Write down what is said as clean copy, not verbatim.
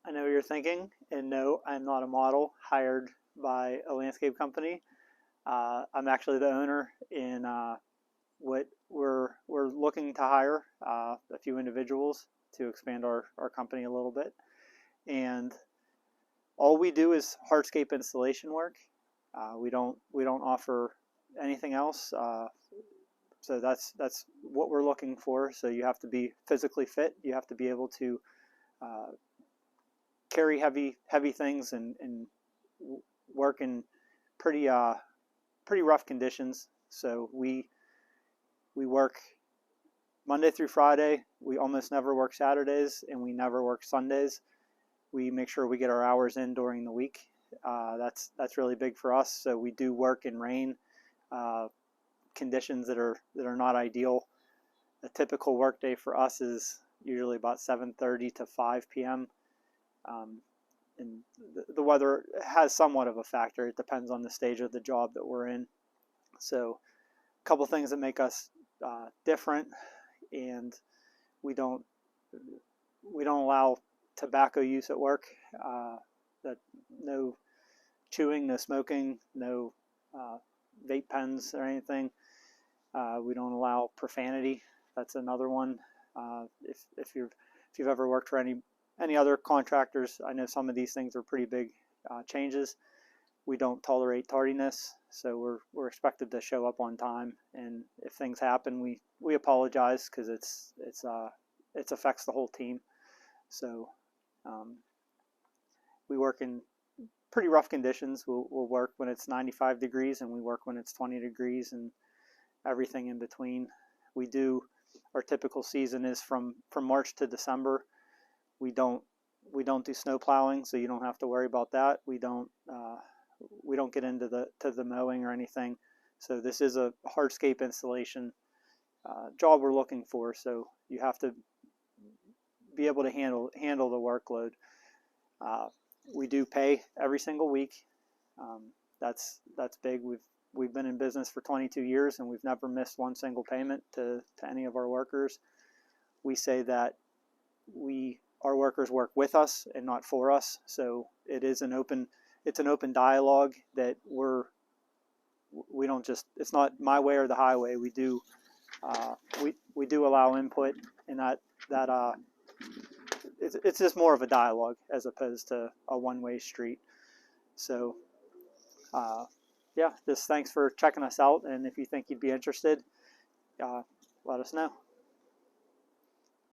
I know what you're thinking, and no, I'm not a model hired by a landscape company. I'm actually the owner in what we're looking to hire a few individuals to expand our company a little bit. And all we do is hardscape installation work. We don't offer anything else. So that's what we're looking for. So you have to be physically fit. You have to be able to uh, carry heavy things and work in pretty rough conditions. So we work Monday through Friday. We almost never work Saturdays, and we never work Sundays. We make sure we get our hours in during the week. That's really big for us. So we do work in rain uh, conditions that are not ideal. A typical work day for us is usually about 7:30 to 5 p.m. And the weather has somewhat of a factor. It depends on the stage of the job that we're in. So a couple things that make us different, and we don't allow tobacco use at work. That no chewing, no smoking, no vape pens or anything. We don't allow profanity. That's another one. If you've ever worked for any other contractors, I know some of these things are pretty big changes. We don't tolerate tardiness, so we're expected to show up on time. And if things happen, we apologize because it affects the whole team. So we work in pretty rough conditions. We'll work when it's 95 degrees, and we work when it's 20 degrees, and everything in between. Our typical season is from March to December. We don't do snow plowing, so you don't have to worry about that. We don't get into the mowing or anything. So this is a hardscape installation job we're looking for. So you have to be able to handle the workload. We do pay every single week. That's big. We've been in business for 22 years, and we've never missed one single payment to any of our workers. We say that our workers work with us and not for us. So it's an open dialogue that we don't just, it's not my way or the highway. We do allow input, and it's just more of a dialogue as opposed to a one-way street. So yeah, just thanks for checking us out, and if you think you'd be interested, let us know.